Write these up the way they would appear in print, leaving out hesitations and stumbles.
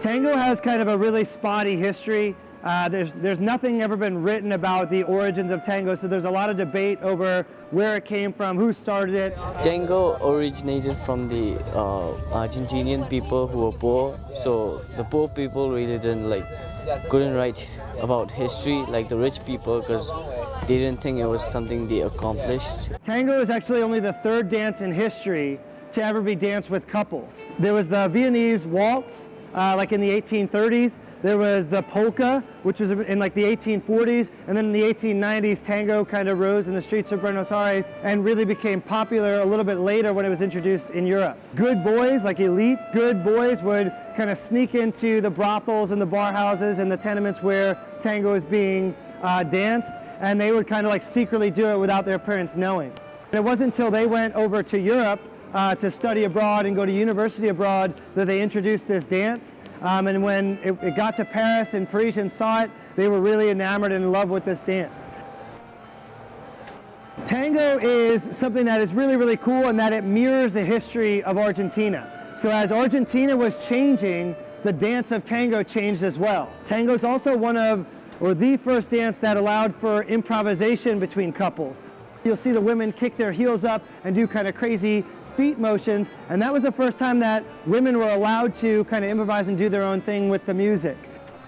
Tango has kind of a really spotty history. There's nothing ever been written about the origins of tango, so there's a lot of debate over where it came from, who started it. Tango originated from the Argentinian people who were poor, so the poor people really couldn't write about history like the rich people because they didn't think it was something they accomplished. Tango is actually only the third dance in history to ever be danced with couples. There was the Viennese waltz, like in the 1830s. There was the polka, which was in like the 1840s, and then in the 1890s, tango kind of rose in the streets of Buenos Aires and really became popular a little bit later when it was introduced in Europe. Good boys, like elite good boys, would kind of sneak into the brothels and the bar houses and the tenements where tango is being danced, and they would kind of like secretly do it without their parents knowing. And it wasn't until they went over to Europe to study abroad and go to university abroad that they introduced this dance. And when it got to Paris and Parisians saw it, they were really enamored and in love with this dance. Tango is something that is really, really cool in that it mirrors the history of Argentina. So as Argentina was changing, the dance of tango changed as well. Tango is also the first dance that allowed for improvisation between couples. You'll see the women kick their heels up and do kind of crazy feet motions, and that was the first time that women were allowed to kind of improvise and do their own thing with the music.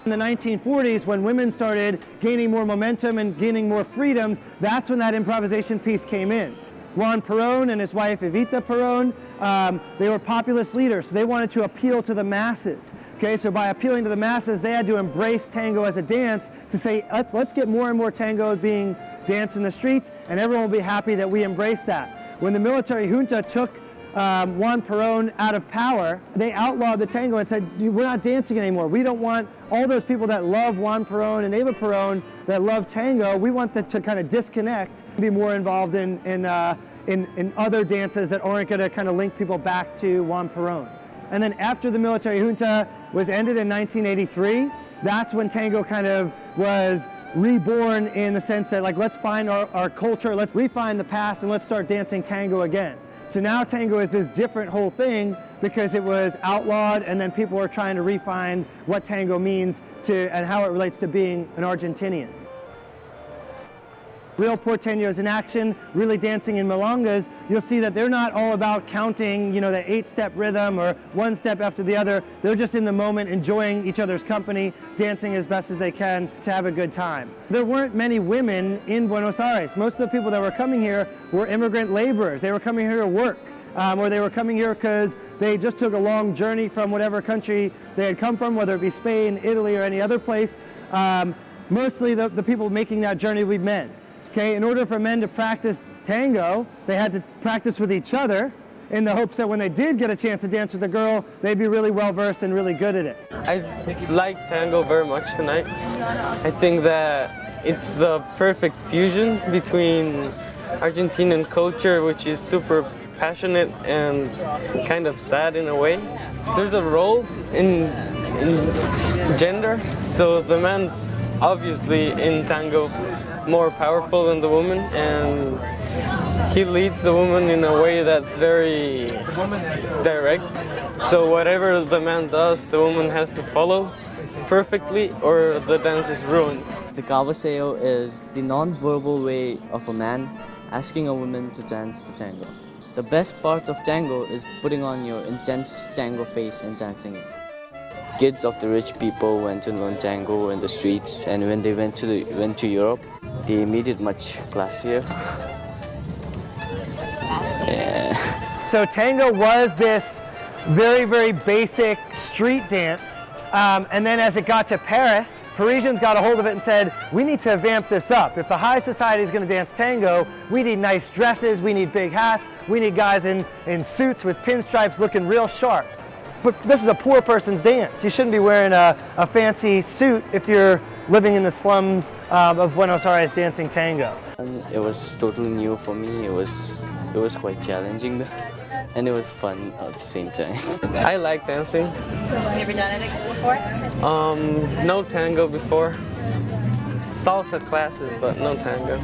In the 1940s, when women started gaining more momentum and gaining more freedoms, that's when that improvisation piece came in. Juan Perón and his wife Evita Perón, they were populist leaders, so they wanted to appeal to the masses. Okay, so by appealing to the masses, they had to embrace tango as a dance to say, let's get more and more tango being danced in the streets, and everyone will be happy that we embrace that. When the military junta took Juan Perón out of power, they outlawed the tango and said, we're not dancing anymore. We don't want all those people that love Juan Perón and Eva Perón that love tango, we want them to kind of disconnect, be more involved in other dances that aren't going to kind of link people back to Juan Perón. And then after the military junta was ended in 1983, that's when tango kind of was reborn in the sense that, like, let's find our culture, let's refine the past, and let's start dancing tango again. So now tango is this different whole thing because it was outlawed, and then people are trying to refine what tango means and how it relates to being an Argentinian. Real porteños in action, really dancing in milongas, you'll see that they're not all about counting, the 8-step rhythm or one step after the other. They're just in the moment, enjoying each other's company, dancing as best as they can to have a good time. There weren't many women in Buenos Aires. Most of the people that were coming here were immigrant laborers. They were coming here to work, or they were coming here because they just took a long journey from whatever country they had come from, whether it be Spain, Italy, or any other place. Mostly the people making that journey would be men. Okay, in order for men to practice tango, they had to practice with each other in the hopes that when they did get a chance to dance with a girl, they'd be really well versed and really good at it. I like tango very much tonight. I think that it's the perfect fusion between Argentinian culture, which is super passionate and kind of sad in a way. There's a role in gender, so the man's obviously in tango more powerful than the woman, and he leads the woman in a way that's very direct. So whatever the man does, the woman has to follow perfectly or the dance is ruined. The cabeceo is the non-verbal way of a man asking a woman to dance the tango. The best part of tango is putting on your intense tango face and dancing it. Kids of the rich people went to learn tango in the streets, and when they went to Europe, they made it much classier. Yeah. So tango was this very, very basic street dance. And then as it got to Paris, Parisians got a hold of it and said, we need to vamp this up. If the high society is going to dance tango, we need nice dresses, we need big hats, we need guys in suits with pinstripes looking real sharp. But this is a poor person's dance. You shouldn't be wearing a fancy suit if you're living in the slums of Buenos Aires dancing tango. It was totally new for me. It was quite challenging, and it was fun at the same time. I like dancing. Have you ever done it before? No tango before. Salsa classes, but no tango.